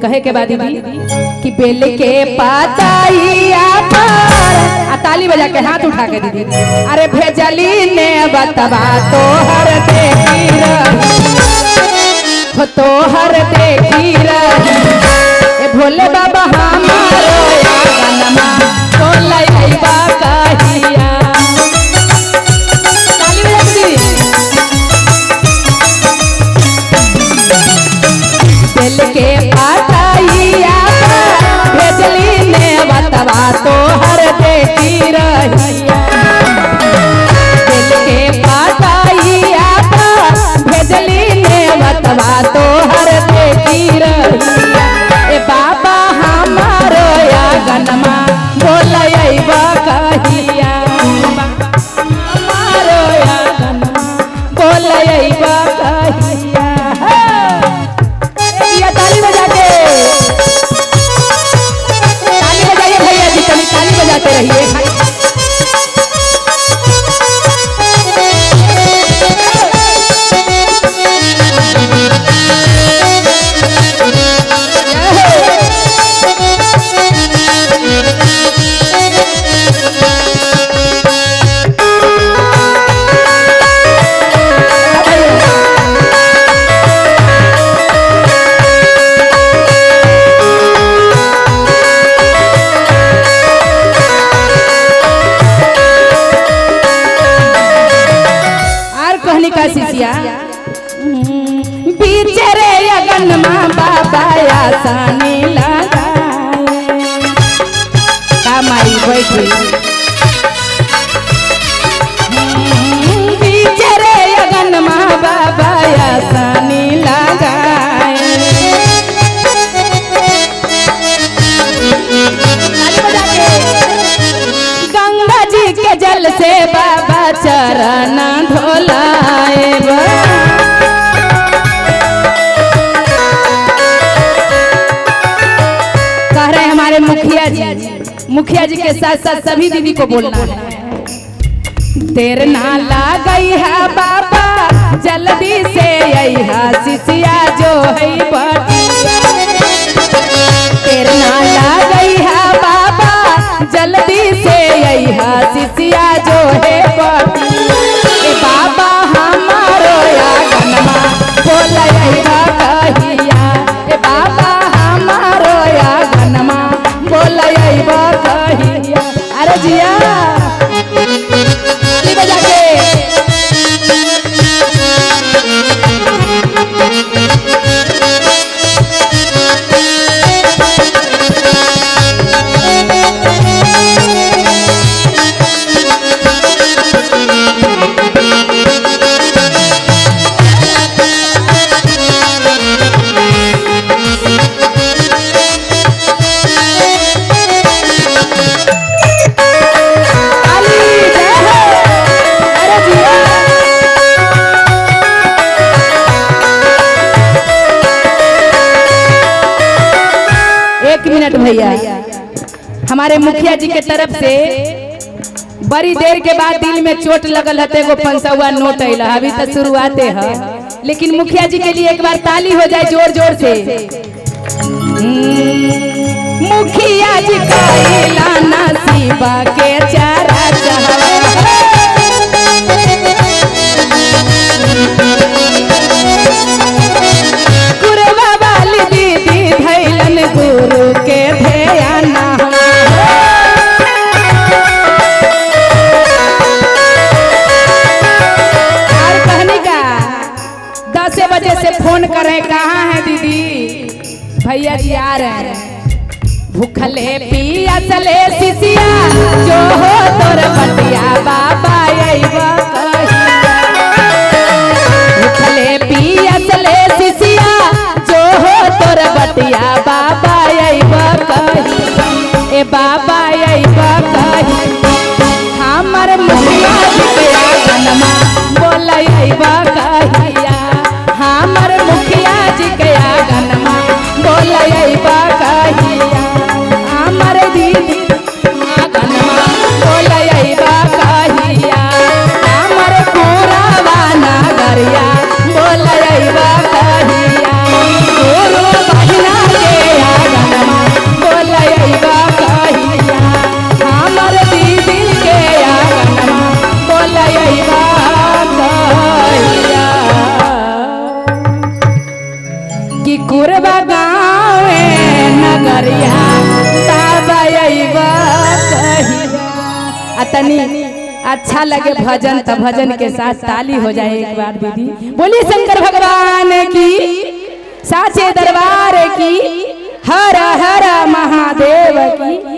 कहे के बाद दीदी कि बेल के पाताइया पर ताली बजा के हाथ उठा के दीदी अरे भेजली ने बतवा तोहर देखी हो तोहर देखी ए भोले बाबा हमारो आंगनमा बोलैबा कहिया ताली बजा बेल के पाताइया भेजली ने बतवा तोहर देखी रहिया बेल के पाताइया भेजली ने बतवा तोहर देखी रहिया ए बाबा हमारो आंगनमा बोलैबा कहिया हमारो आंगनमा बोलैबा कहिया ताली बजा के ताली बजाइए भैया जी कभी ताली बजाते रहिए बीचरे अगन माँ बाबा आसानी लगाए का माई बैठी बीचरे अगन माँ बाबा आसानी लगाए गंगा जी के जल से बाबा चरण धोलाए मुखिया जी के साथ साथ सभी दीदी को बोलना है तेरे ना लागई है बाबा जल्दी से अइहा सिसिया जो है बटिया तेरे ना लागई है बाबा जल्दी से अइहा सिसिया जो है बटिया ए बाबा हमारो आंगनमा बोलैबा कहिया ए बाबा हमारो आंगनमा बोलैबा कहिया अरे जिया ताली बजा के भैया हमारे मुखिया जी के तरफ से बड़ी देर के बाद दिल में चोट लगल हते एगो 500 नोट अइला अभी तो शुरुआते है लेकिन मुखिया जी के लिए एक बार ताली हो जाए जोर जोर से मुखिया जी का नसीबा के चारा गुरुवा वाली दीदी धैलन गुरु के ध्यान और कहने का 10 बजे से फोन करे कहाँ है दीदी भैया जी आ रहे हैं भूखले पियासले सिसिया जो हो तोर बटिया बाबा अइबा कहिया भूखले पियासले सिसिया जो हो तोर बटिया बाबा अइबा कहिया ए बाबा अइबा कहिया हमर मुखिया जी के आंगनमा बोलैबा कहिया हमर मुखिया जी के आंगनमा बोलैबा कहिया हमर दीदी आंगनमा बोलैबा कहिया हमर पूरावा नगरिया बोलैबा कहिया गुरु बहिना के अतनी अच्छा लगे भजन तो भजन के साथ ताली हो जाए एक बार दीदी। बोलिए शंकर भगवान की, साचे दरबार की, हर हर महादेव की।